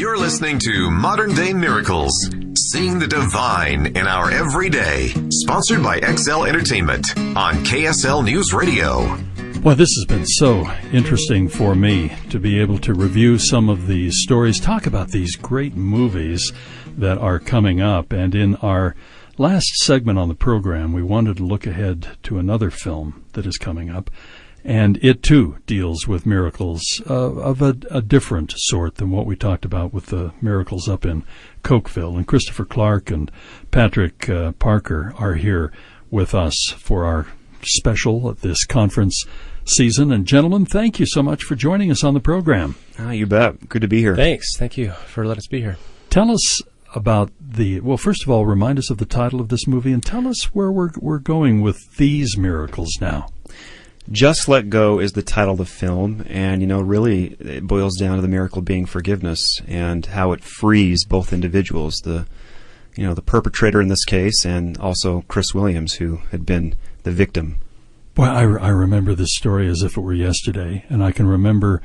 You're listening to Modern Day Miracles, seeing the divine in our everyday. Sponsored by XL Entertainment on KSL News Radio. Well, this has been so interesting for me to be able to review some of these stories, talk about these great movies that are coming up. And in our last segment on the program, we wanted to look ahead to another film that is coming up. And it, too, deals with miracles of a different sort than what we talked about with the miracles up in Cokeville. And Christopher Clark and Patrick Parker are here with us for our special of this conference season. And, gentlemen, thank you so much for joining us on the program. You bet. Good to be here. Thanks. Thank you for letting us be here. Tell us about well, first of all, remind us of the title of this movie and tell us where we're going with these miracles now. Just Let Go is the title of the film, and, really it boils down to the miracle being forgiveness and how it frees both individuals, the perpetrator in this case and also Chris Williams, who had been the victim. Boy, I remember this story as if it were yesterday, and I can remember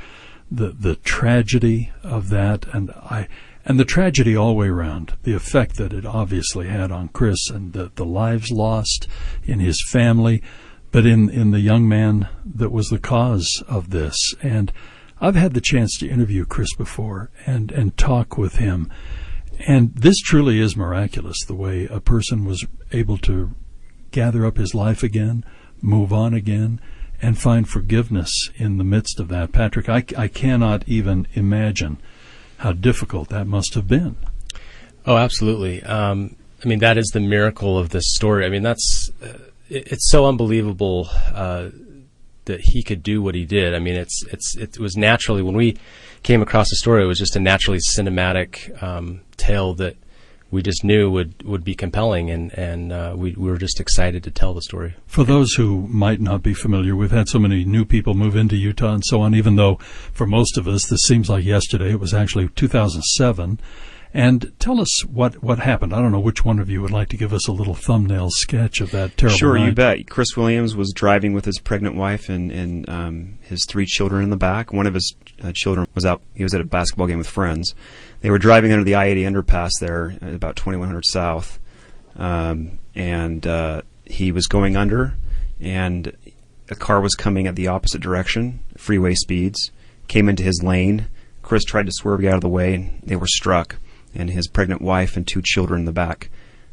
the tragedy of that, and the tragedy all the way around, the effect that it obviously had on Chris and the lives lost in his family, but in the young man that was the cause of this. And I've had the chance to interview Chris before and talk with him. And this truly is miraculous, the way a person was able to gather up his life again, move on again, and find forgiveness in the midst of that. Patrick, I cannot even imagine how difficult that must have been. Oh, absolutely. That is the miracle of this story. It's so unbelievable that he could do what he did. It was naturally, when we came across the story, it was just a naturally cinematic tale that we just knew would be compelling, and we were just excited to tell the story. For those who might not be familiar, we've had so many new people move into Utah and so on, even though for most of us this seems like yesterday. It was actually 2007. And tell us what happened. I don't know which one of you would like to give us a little thumbnail sketch of that terrible Sure, night. You bet. Chris Williams was driving with his pregnant wife and his 3 children in the back. One of his children was out. He was at a basketball game with friends. They were driving under the I-80 underpass there at about 2100 South. And he was going under, and a car was coming at the opposite direction, freeway speeds, came into his lane. Chris tried to swerve out of the way, and they were struck. And his pregnant wife and 2 children in the back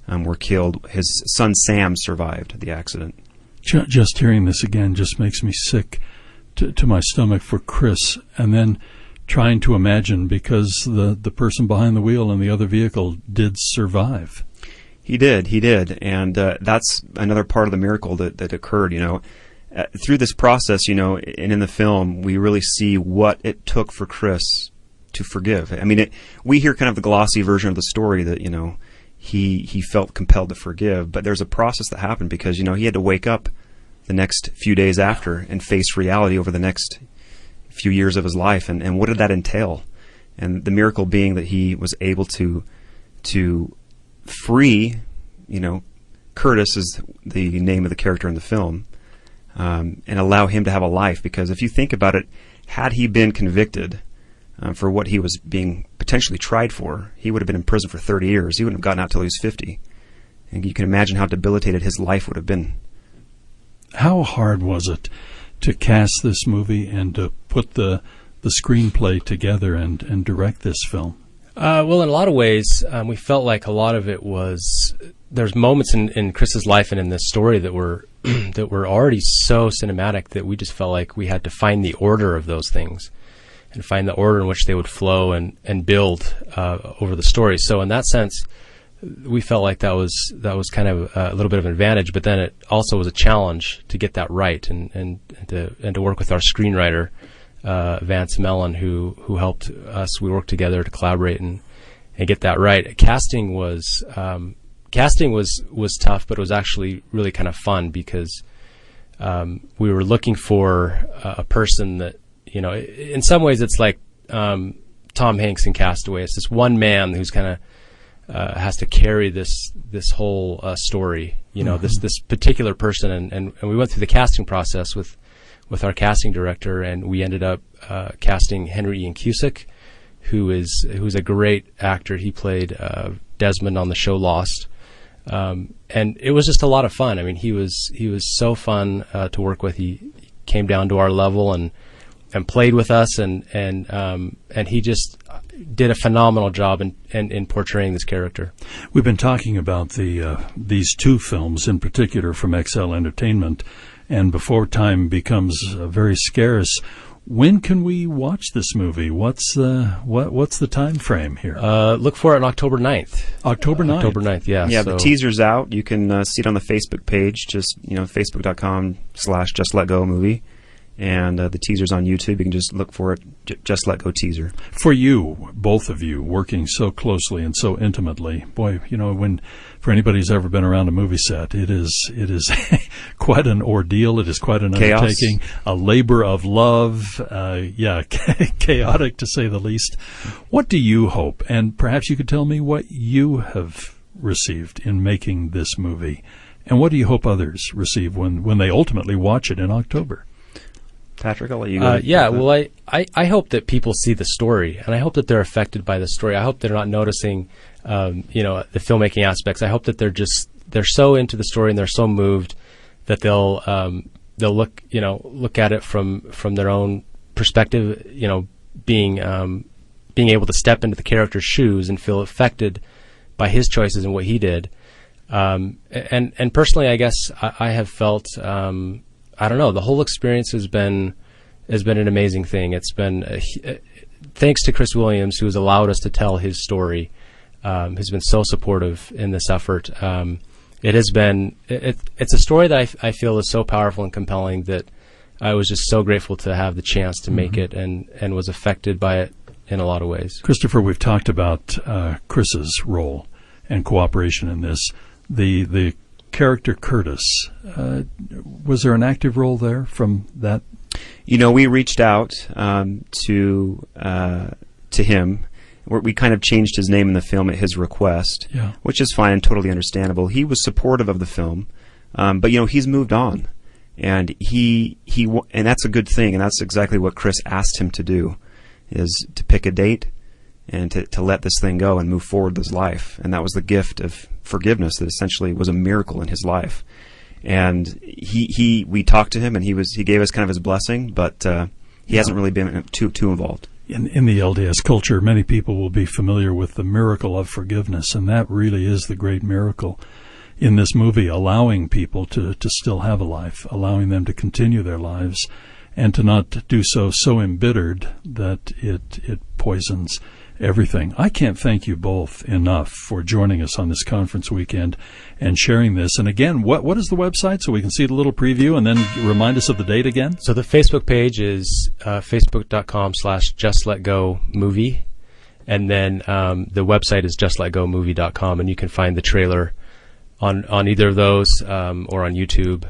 were killed. His son Sam survived the accident. Just hearing this again just makes me sick to my stomach for Chris. And then trying to imagine, because the person behind the wheel in the other vehicle did survive. He did. And that's another part of the miracle that occurred, through this process, and in the film, we really see what it took for Chris to forgive. We hear kind of the glossy version of the story that, he felt compelled to forgive, but there's a process that happened because, he had to wake up the next few days after and face reality over the next few years of his life. And what did that entail? And the miracle being that he was able to free, Curtis is the name of the character in the film, and allow him to have a life. Because if you think about it, had he been convicted for what he was being potentially tried for, he would have been in prison for 30 years. He wouldn't have gotten out till he was 50. And you can imagine how debilitated his life would have been. How hard was it to cast this movie and to put the screenplay together and direct this film? Well, in a lot of ways, we felt like a lot of it was, there's moments in Chris's life and in this story that were that were already so cinematic that we just felt like we had to find the order of those things and find the order in which they would flow and build over the story. So in that sense, we felt like that was kind of a little bit of an advantage, but then it also was a challenge to get that right and to work with our screenwriter, Vance Mellon, who helped us. We worked together to collaborate and get that right. Casting was tough, but it was actually really kind of fun because we were looking for a person that, in some ways it's like Tom Hanks in Castaway. It's this one man who's kind of has to carry this whole story, this particular person. And we went through the casting process with our casting director, and we ended up casting Henry Ian Cusick, who's a great actor. He played Desmond on the show Lost, and it was just a lot of fun. I mean, he was so fun to work with. He came down to our level and played with us, and he just did a phenomenal job in portraying this character. We've been talking about these two films in particular from XL Entertainment, and before time becomes very scarce, when can we watch this movie? What's the time frame here? Look for it on October 9th. October 9th? October 9th, yeah. Yeah, the teaser's out. You can see it on the Facebook page, just, facebook.com/JustLetGoMovie. And the teaser's on YouTube. You can just look for it, Just Let Go teaser. For you, both of you, working so closely and so intimately, boy, for anybody who's ever been around a movie set, it is quite an ordeal. It is quite an undertaking, a labor of love. Chaotic to say the least. What do you hope? And perhaps you could tell me what you have received in making this movie, and what do you hope others receive when they ultimately watch it in October? Patrick, I'll let you go. Well, I hope that people see the story, and I hope that they're affected by the story. I hope they're not noticing, the filmmaking aspects. I hope that they're so into the story and they're so moved that they'll look at it from their own perspective. Being able to step into the character's shoes and feel affected by his choices and what he did. And personally, I guess I have felt. I don't know. The whole experience has been an amazing thing. It's been thanks to Chris Williams, who has allowed us to tell his story. Has been so supportive in this effort. It has been. It's a story that I feel is so powerful and compelling that I was just so grateful to have the chance to make it and was affected by it in a lot of ways. Christopher, we've talked about Chris's role and cooperation in this. The character Curtis, was there an active role there from that? We reached out to him. We kind of changed his name in the film at his request, which is fine and totally understandable. He was supportive of the film, but he's moved on, and and that's a good thing, and that's exactly what Chris asked him to do, is to pick a date and to let this thing go and move forward with his life. And that was the gift of forgiveness that essentially was a miracle in his life. And we talked to him, and he gave us kind of his blessing, but he hasn't really been too involved. In the LDS culture, many people will be familiar with the miracle of forgiveness, and that really is the great miracle in this movie, allowing people to still have a life, allowing them to continue their lives, and to not do so embittered that it poisons everything. I can't thank you both enough for joining us on this conference weekend and sharing this. And again, what is the website so we can see the little preview, and then remind us of the date again? So the Facebook page is facebook.com/JustLetGoMovie, and then the website is justletgomovie.com, and you can find the trailer on either of those or on YouTube,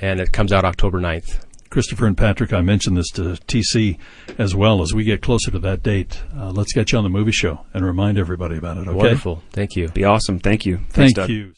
and it comes out October 9th. Christopher and Patrick, I mentioned this to TC as well. As we get closer to that date, let's get you on the movie show and remind everybody about it, okay? Wonderful. Thank you. Be awesome. Thank you. Thanks, Doug. you.